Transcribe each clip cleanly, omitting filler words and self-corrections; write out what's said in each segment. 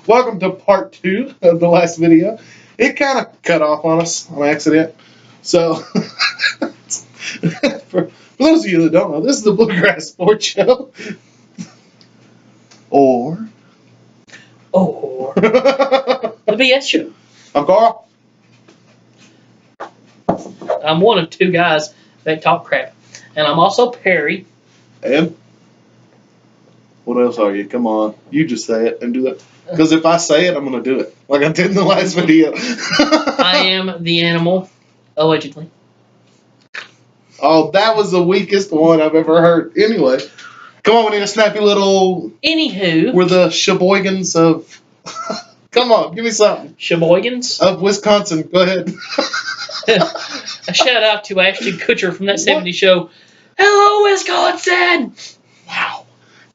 Welcome to part 2 of the last video. It kind of cut off on us on accident. So, for those of you that don't know, this is the Bluegrass Sports Show. Or the BS Show. I'm Carl. I'm one of two guys that talk crap. And I'm also Perry. And what else are you? Come on. You just say it and do that. Because if I say it, I'm going to do it. Like I did in the last video. I am the animal, allegedly. Oh, that was the weakest one I've ever heard. Anyway, come on, we need a snappy little... Anywho. We're the Sheboygans of... Come on, give me something. Sheboygans? Of Wisconsin. Go ahead. A shout out to Ashton Kutcher from that 70s show. Hello, Wisconsin! Wow.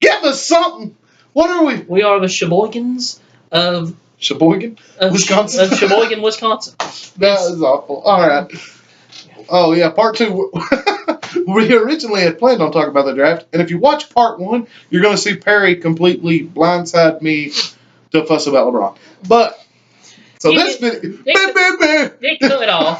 Give us something. What are we? We are the Sheboygans of... Sheboygan? Wisconsin? Of Sheboygan, Wisconsin. That is awful. All right. Oh, yeah, part 2. We originally had planned on talking about the draft, and if you watch part 1, you're going to see Perry completely blindside me to fuss about LeBron. But, so this video... It cut off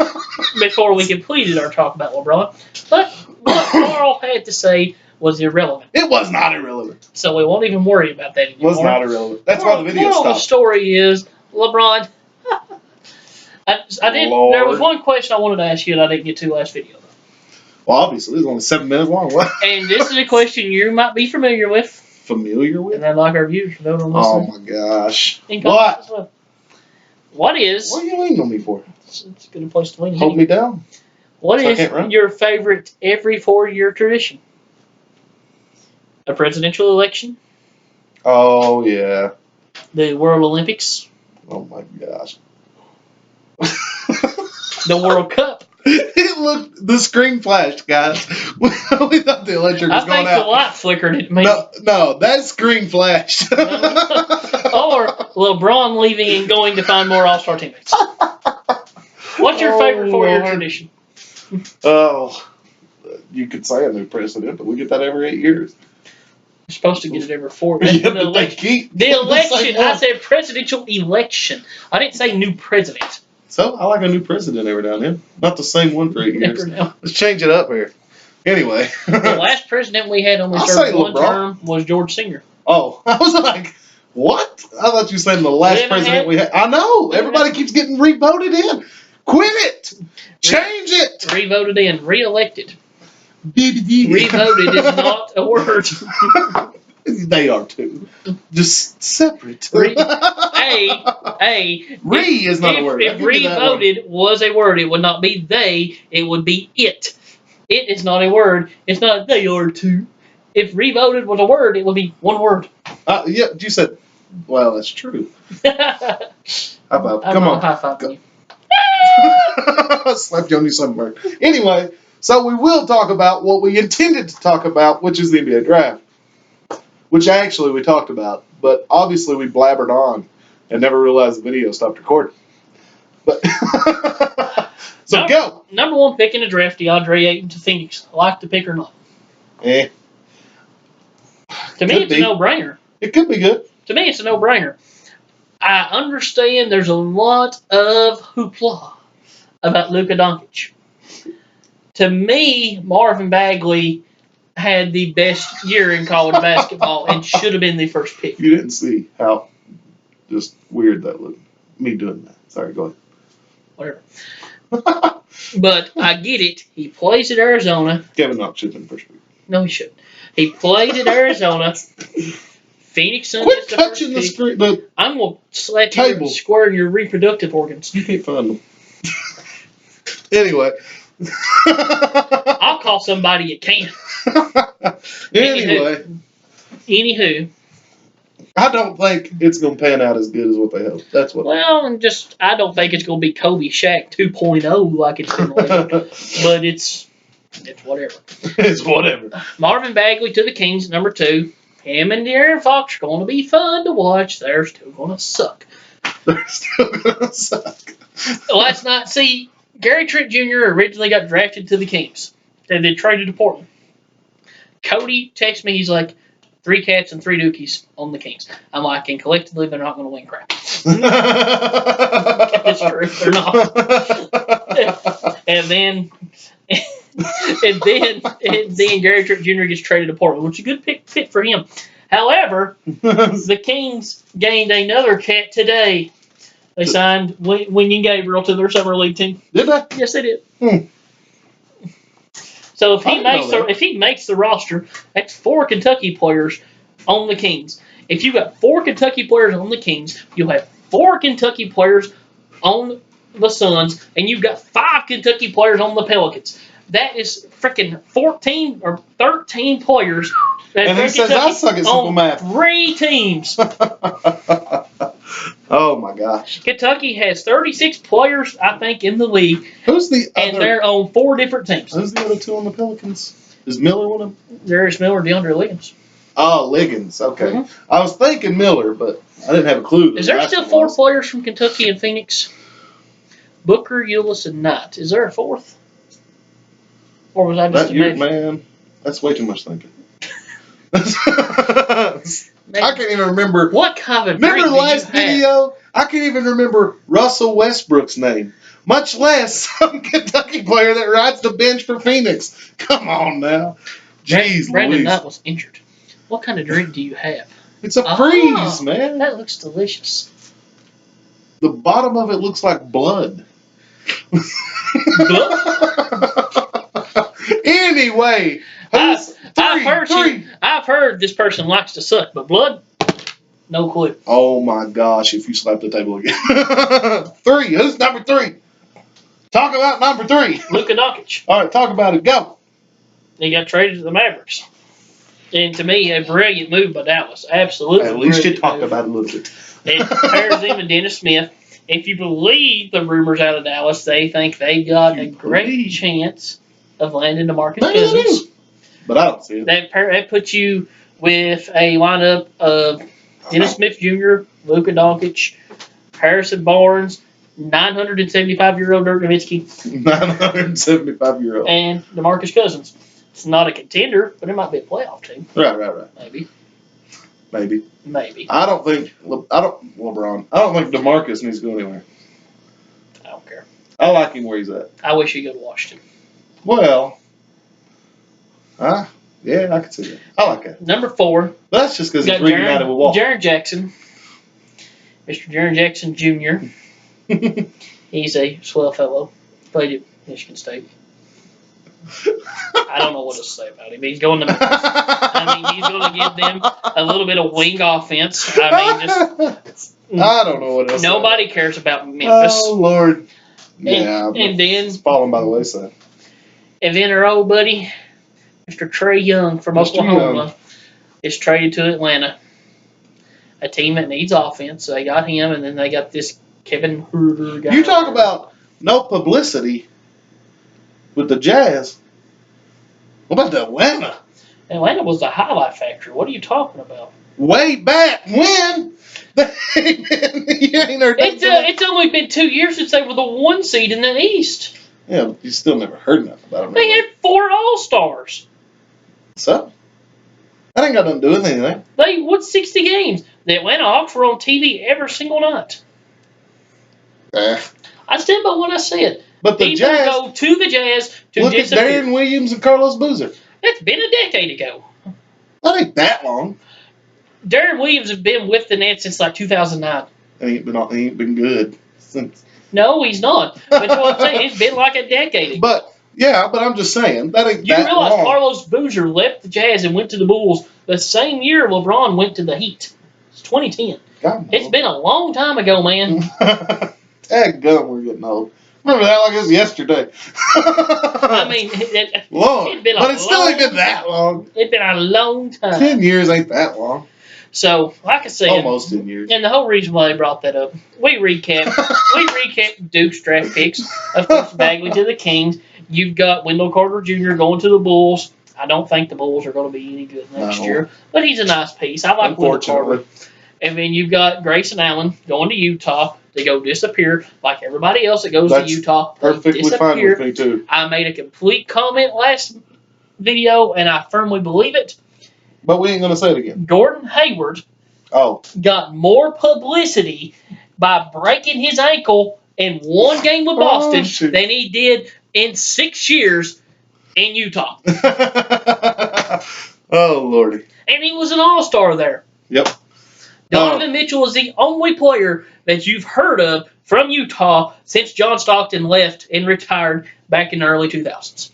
before we completed our talk about LeBron. But what Carl had to say was irrelevant. It was not irrelevant. So we won't even worry about that anymore. It was not irrelevant. That's why the video stopped. stopped. The story is, LeBron... I did. Lord. There was one question I wanted to ask you that I didn't get to last video. Well, obviously, this is only 7 minutes long. What? And this is a question you might be familiar with. Familiar with? And I'd like our viewers to know what I'm Oh, listening. my gosh. What? Well. What is... What are you leaning on me for? It's a good place to lean. Hold me down. What So is your favorite every 4-year tradition? A presidential election? Oh, yeah. The World Olympics? Oh, my gosh. The World Cup? It looked... The screen flashed, guys. We thought the electric was going out. I think the light flickered at me. No, that screen flashed. Or LeBron leaving and going to find more All-Star teammates. What's your favorite 4-year tradition? Oh, you could say a new president, but we get that every 8 years. You're supposed to get it every 4. Yeah, the but election. The election. I said presidential election. I didn't say new president. So, I like a new president every now and then. Not the same one for 8 years. Let's change it up here. Anyway. The last president we had only served one term was George Senior. Oh, I was like, what? I thought you were saying the last president we had. I know. Everybody keeps getting re-voted in. Quit it. Change it. Re-voted in. Re-elected. BBD. Re-voted is not a word. They are too. Just separate. Re is not a word. If re-voted was a word, it would not be they, it would be it. It is not a word. It's not they are two. If re-voted was a word, it would be one word. Yeah, you said, well, that's true. High five. Come on. High five you. Slapped you on your sunburn. Anyway, so we will talk about what we intended to talk about, which is the NBA draft. Which actually we talked about, but obviously we blabbered on and never realized the video stopped recording. But so go. Number 1 pick in the draft, DeAndre Ayton to Phoenix. Like the pick or not? To me, it's a no-brainer. It could be good. To me, it's a no-brainer. I understand there's a lot of hoopla about Luka Doncic. To me, Marvin Bagley had the best year in college basketball and should have been the first pick. You didn't see how just weird that looked. Me doing that. Sorry, go ahead. Whatever. But I get it. He plays at Arizona. Kevin Knox should have been first pick. No, he shouldn't. He played at Arizona. Phoenix Suns. Quit touching the screen. I'm going to slap you square in your reproductive organs. You can't find them. Anyway. I'll call somebody that can. Anywho. I don't think it's going to pan out as good as what they hope. That's what. Well, I don't think it's going to be Kobe Shaq 2.0 like it's been lately. But it's whatever. It's whatever. Marvin Bagley to the Kings, number 2. Him and De'Aaron Fox are going to be fun to watch. They're still going to suck. Let's not see. Gary Trent Jr. originally got drafted to the Kings. They traded to Portland. Cody texts me. He's like, 3 cats and 3 dookies on the Kings. I'm like, and collectively, they're not going to win crap. It's true, they're not. And then Gary Trent Jr. gets traded to Portland, which is a good fit for him. However, the Kings gained another cat today. They signed Wenyen Gabriel to their summer league team. Did they? Yes, they did. Hmm. So if he makes the roster, that's 4 Kentucky players on the Kings. If you got 4 Kentucky players on the Kings, you'll have 4 Kentucky players on the Suns, and you've got 5 Kentucky players on the Pelicans. That is freaking 14 or 13 players. And he says I suck at simple math. 3 teams. Oh my gosh. Kentucky has 36 players, I think, in the league. Who's the other? And they're on 4 different teams. Who's the other 2 on the Pelicans? Is Miller one of them? Darius Miller, DeAndre Liggins. Oh, Liggins. Okay. Mhm. I was thinking Miller, but I didn't have a clue. Is there still 4 players from Kentucky and Phoenix? Booker, Ulis, and Knight. Is there a 4th? Or was I just imagining? Man, that's way too much thinking. I can't even remember. What kind of Remember the last video? I can't even remember Russell Westbrook's name, much less some Kentucky player that rides the bench for Phoenix. Come on now. Jeez, Brandon Louise. Knight was injured. What kind of drink do you have? It's a freeze, man. That looks delicious. The bottom of it looks like blood. Anyway, I've heard this person likes to suck, but blood, no clue. Oh my gosh! If you slap the table again. 3. Who's number 3? Talk about number 3. Luka Doncic. All right, talk about it. Go. He got traded to the Mavericks. And to me, a brilliant move by Dallas. Absolutely. At least you brilliant talk move. about it a little bit. It pairs him and Dennis Smith. If you believe the rumors out of Dallas, they think they got a great chance of landing DeMarcus Cousins. But I don't see it. That puts you with a lineup of Dennis Smith Jr., Luka Doncic, Harrison Barnes, 975-year-old Dirk Nowitzki, 975-year-old, and DeMarcus Cousins. It's not a contender, but it might be a playoff team. Right. Maybe. I don't think LeBron. I don't think DeMarcus needs to go anywhere. I don't care. I like him where he's at. I wish he'd go to Washington. Well, yeah, I could see that. I like that. Number 4. But that's just because he's reunited with Walker. Jaren Jackson. Mr. Jaren Jackson Jr. He's a swell fellow. Played at Michigan State. I don't know what to say about him. He's going to Memphis. He's going to give them a little bit of wing offense. I don't know what else. Nobody cares about Memphis. Oh, Lord. Yeah. And then it's falling by the wayside. And then our old buddy, Mr. Trae Young from Oklahoma, is traded to Atlanta. A team that needs offense. So they got him, and then they got this Kevin Huerter guy. You talk about no publicity with the Jazz. What about the Atlanta? Atlanta was the highlight factory. What are you talking about? Way back when? It's only been 2 years since they were the 1 seed in the East. Yeah, you still never heard nothing about them. They had 4 All-Stars. So? That ain't got nothing to do with anything. They won 60 games. The Atlanta Hawks were on TV every single night. I stand by what I said. But the People Jazz go to the Jazz to look disappear. at Darren Williams and Carlos Boozer. That's been a decade ago. That ain't that long. Darren Williams has been with the Nets since like 2009. He ain't been good since. No, he's not. But what I'm saying, it's been like a decade ago. But I'm just saying that ain't You that realize long. Carlos Boozer left the Jazz and went to the Bulls the same year LeBron went to the Heat. It's 2010. God, It's been a long time ago, man. Dadgum, we're getting old. Remember that like it was yesterday. I mean, Lord, it's been but it still ain't been that long. It's been a long time. 10 years ain't that long. So, like I said, Almost 10 years. and the whole reason why they brought that up, we recap Duke's draft picks. Of course, Bagley to the Kings. You've got Wendell Carter Jr. going to the Bulls. I don't think the Bulls are going to be any good next year, but he's a nice piece. I like Wendell Carter. And then you've got Grayson Allen going to Utah to go disappear like everybody else that goes to Utah. Perfectly fine with me, too. I made a complete comment last video, and I firmly believe it. But we ain't gonna say it again. Gordon Hayward Oh. got more publicity by breaking his ankle in one game with Boston shoot. than he did in 6 years in Utah. Oh, Lordy. And he was an all-star there. Yep. Donovan Mitchell is the only player that you've heard of from Utah since John Stockton left and retired back in the early 2000s.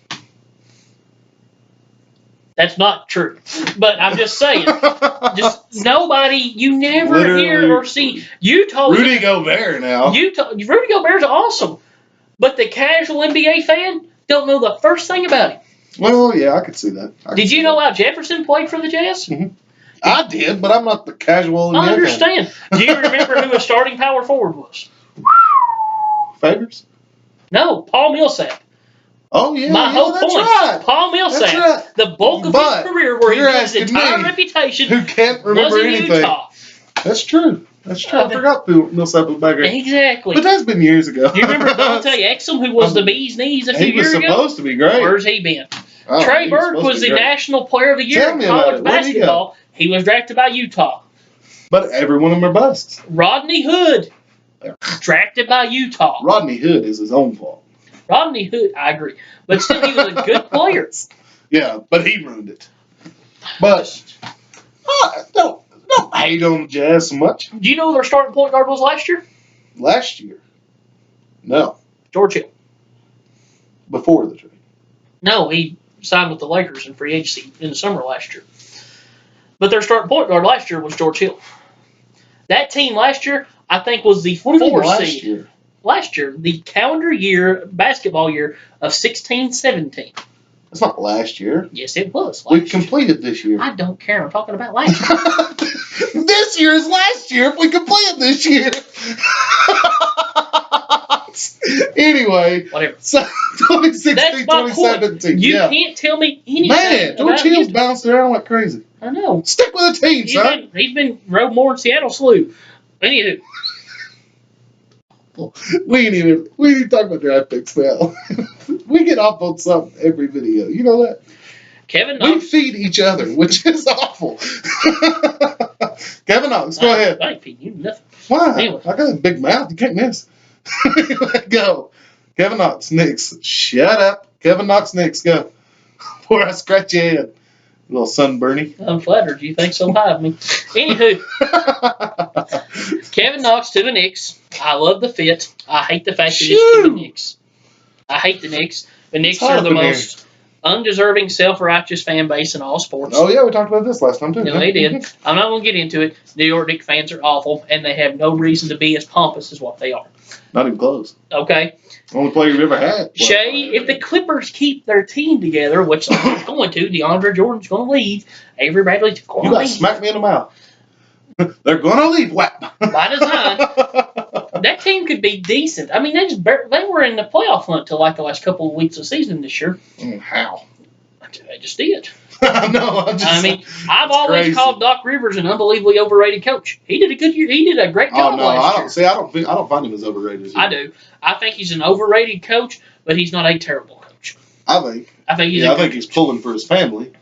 That's not true. But I'm just saying. Just nobody, you never Literally. hear or see. Utah. Rudy Gobert now. Rudy Gobert's awesome. But the casual NBA fan don't know the first thing about him. Well, yeah, I could see that. Did you know Al Jefferson played for the Jazz? Mm-hmm. I did, but I'm not the casual NBA I understand. Do you remember who a starting power forward was? Favors? No, Paul Millsap. Oh, yeah. My whole that's point. right. Paul Millsap. That's right. The bulk of But his career where he you're built his asking entire me, reputation Who can't was remember in anything? Utah. That's true. That's true. I forgot Millsap was back there. Exactly. But that's been years ago. Do you remember Dante Exum, who was the bee's knees a few He was years ago? supposed to be great. Where's he been? Oh, Trey he Burke supposed was to the be great. National Player of the Year Tell in me about college it. Where'd he go? basketball. He was drafted by Utah. But every one of them are busts. Rodney Hood, drafted by Utah. Rodney Hood is his own fault. Rodney Hood, I agree. But still, he was a good player. Yeah, but he ruined it. But don't hate on the Jazz so much. Do you know who their starting point guard was last year? Last year, no, George Hill. before the trade. No, he signed with the Lakers in free agency in the summer last year. But their starting point guard last year was George Hill. That team last year, I think, was the What do you mean 4 last seed. year? Last year, the calendar year, basketball year of 16-17. That's not last year. Yes, it was. We Last year. completed this year. I don't care. I'm talking about last year. This year is last year if we completed this year. Anyway, Whatever. so 2016, That's my point. 2017. You Yeah. can't tell me anything Man, George about Hill's Utah. bounced around like crazy. I know. Stick with the team, son. He's been rode more in Seattle Slew. Anywho, We ain't even talk about draft picks now. We get off on something every video. You know that? Kevin We Knox. feed each other, which is awful. Kevin Knox, go ahead. I ain't feeding you nothing. Why? Anyway. I got a big mouth. You can't miss. Go. Kevin Knox, Knicks. Shut up. Kevin Knox, Knicks. Go. Before I scratch your head. Little sunburny. I'm flattered you think so high of me. Anywho, Kevin Knox to the Knicks. I love the fit. I hate the fact that it's to the Knicks. I hate the Knicks. The Knicks hot are up the in here. most undeserving, self-righteous fan base in all sports. Oh, yeah, we talked about this last time, too. No, they did. I'm not going to get into it. New York Knicks fans are awful, and they have no reason to be as pompous as what they are. Not even close. Okay? Only player you've ever had. Shay, if the Clippers keep their team together, which they're going to, DeAndre Jordan's going to leave. Avery Bradley's going You to got leave. smacked me in the mouth. They're going to leave. Whap. By design. That team could be decent. I mean, they were in the playoff hunt till like the last couple of weeks of the season this year. How? They just did. No, I mean, I've it's always crazy. called Doc Rivers an unbelievably overrated coach. He did a good year. He did a great Oh job no, last I year. don't see. I don't find him as overrated. I do. I think he's an overrated coach, but he's not a terrible coach. I think. I think he's Yeah, a I think good he's coach. pulling for his family,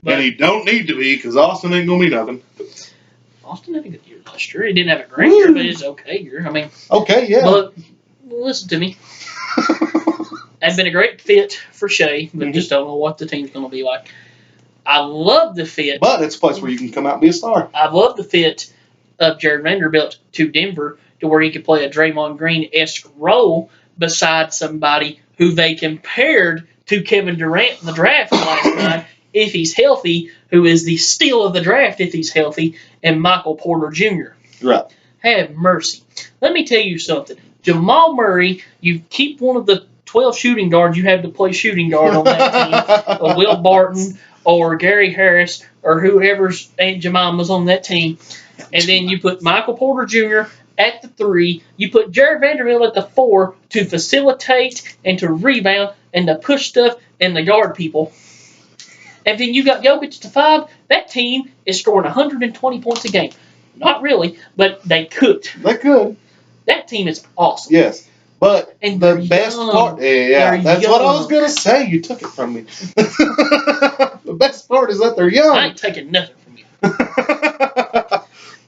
But and he don't need to be because Austin ain't gonna be nothing. Austin had a good year last year. He didn't have a great year, but it's okay year. I mean, Okay, yeah. but listen to me. Had been a great fit for Shea, but just don't know what the team's going to be like. I love the fit. But it's a place where you can come out and be a star. I love the fit of Jared Vanderbilt to Denver to where he could play a Draymond Green-esque role beside somebody who they compared to Kevin Durant in the draft last night, if he's healthy, who is the steal of the draft if he's healthy, and Michael Porter Jr. Right. Have mercy. Let me tell you something. Jamal Murray, you keep one of the 12 shooting guards you have to play shooting guard on that team, or Will Barton, or Gary Harris, or whoever's Aunt Jemima's on that team, and then you put Michael Porter Jr. at the 3, you put Jared Vanderbilt at the 4 to facilitate and to rebound and to push stuff and to guard people. And then you got Jokic at the 5. That team is scoring 120 points a game. Not really, but they could. They could. That team is awesome. Yes. But And the best young. part, yeah, They're that's what I was young. gonna say. You took it from me. The The best part is that they're I young. ain't taking nothing from you.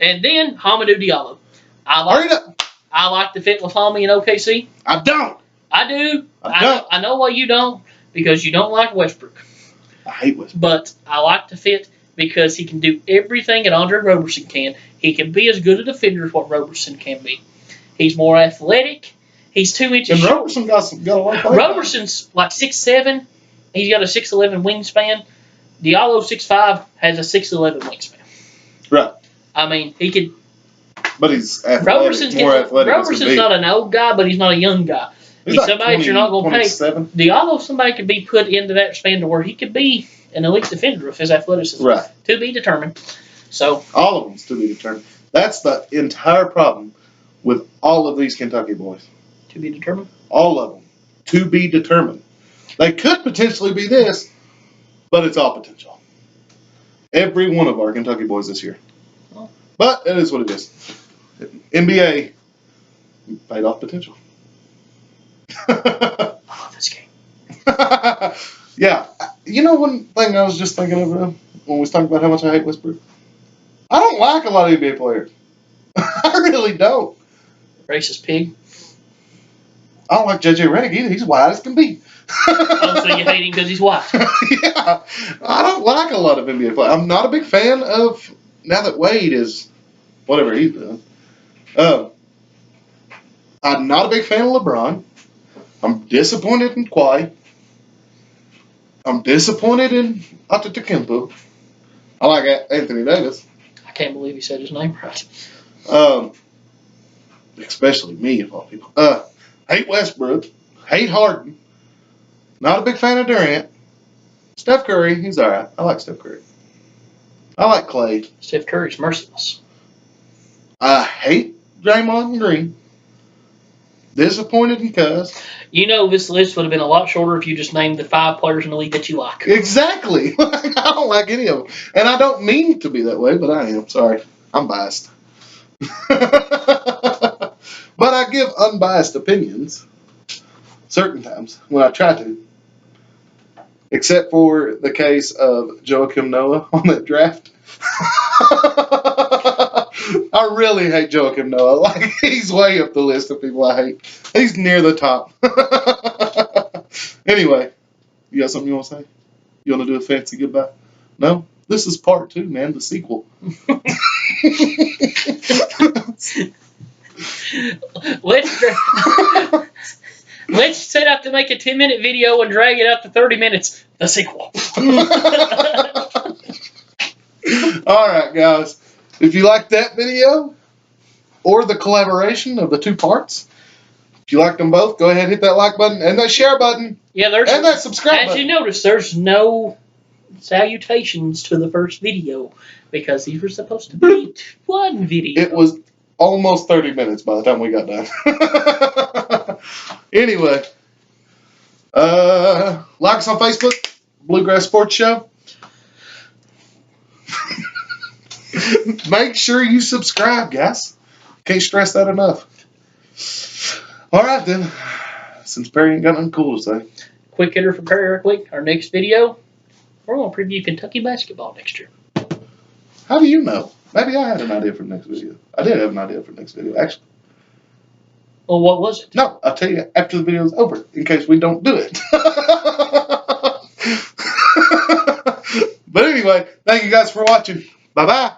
And then Hamidou Diallo. Hurry up. I like to fit with Hami in OKC. I don't. I do. I don't. I know why you don't, because you don't like Westbrook. I hate Westbrook. But I like to fit because he can do everything that Andre Roberson can. He can be as good a defender as what Roberson can be. He's more athletic. He's 2 inches And short. Roberson got a lot of play. Roberson's like 6'7". He's got a 6'11" wingspan. Diallo 6'5", has a 6'11" wingspan. Right. I mean, he could. But he's athletic. Roberson's not an old guy, but he's not a young guy. He's like somebody that you're not going to pay. 27. Diallo, somebody could be put into that span to where he could be an elite defender if his athleticism. Right. To be determined. So all of them's to be determined. That's the entire problem with all of these Kentucky boys. To be determined. All of them to be determined. They could potentially be this, but it's all potential. Every one of our Kentucky boys this year. Oh. But it is what it is. NBA paid off potential. I love this game. Yeah. You know one thing I was just thinking of when we was talking about how much I hate Westbrook? I don't like a lot of NBA players. I really don't. Racist pig. I don't like JJ Redick either. He's white as can be. Oh, so you hate him because he's white. Yeah. I don't like a lot of NBA players. I'm not a big fan of, now that Wade is whatever he's doing. I'm not a big fan of LeBron. I'm disappointed in Kawhi. I'm disappointed in Antetokounmpo. I like Anthony Davis. I can't believe he said his name right. Especially me, of all people. Hate Westbrook. Hate Harden. Not a big fan of Durant. Steph Curry, he's all right. I like Steph Curry. I like Clay. Steph Curry's merciless. I hate Draymond Green. Disappointed in Cuz. You know, this list would have been a lot shorter if you just named the 5 players in the league that you like. Exactly. I don't like any of them. And I don't mean to be that way, but I am. Sorry. I'm biased. But I give unbiased opinions certain times when I try to. Except for the case of Joakim Noah on that draft. I really hate Joakim Noah. Like, he's way up the list of people I hate. He's near the top. Anyway, you got something you want to say? You want to do a fancy goodbye? No? This is part 2, man, the sequel. Let's set out to make a 10-minute video and drag it out to 30 minutes. The sequel. All right, guys. If you liked that video or the collaboration of the 2 parts, if you liked them both, go ahead and hit that like button and that share button. Yeah, and that subscribe button. As you notice, there's no salutations to the first video because these were supposed to be one video. It was almost 30 minutes by the time we got done. Anyway, like us on Facebook, Bluegrass Sports Show. Make sure you subscribe, guys. Can't stress that enough. All right, then. Since Perry ain't got nothing cool to say. Quick hitter for Perry real quick. Our next video, we're going to preview Kentucky basketball next year. How do you know? Maybe I had an idea for the next video. I did have an idea for the next video, actually. Well, what was it? No, I'll tell you after the video's over, in case we don't do it. But anyway, thank you guys for watching. Bye-bye.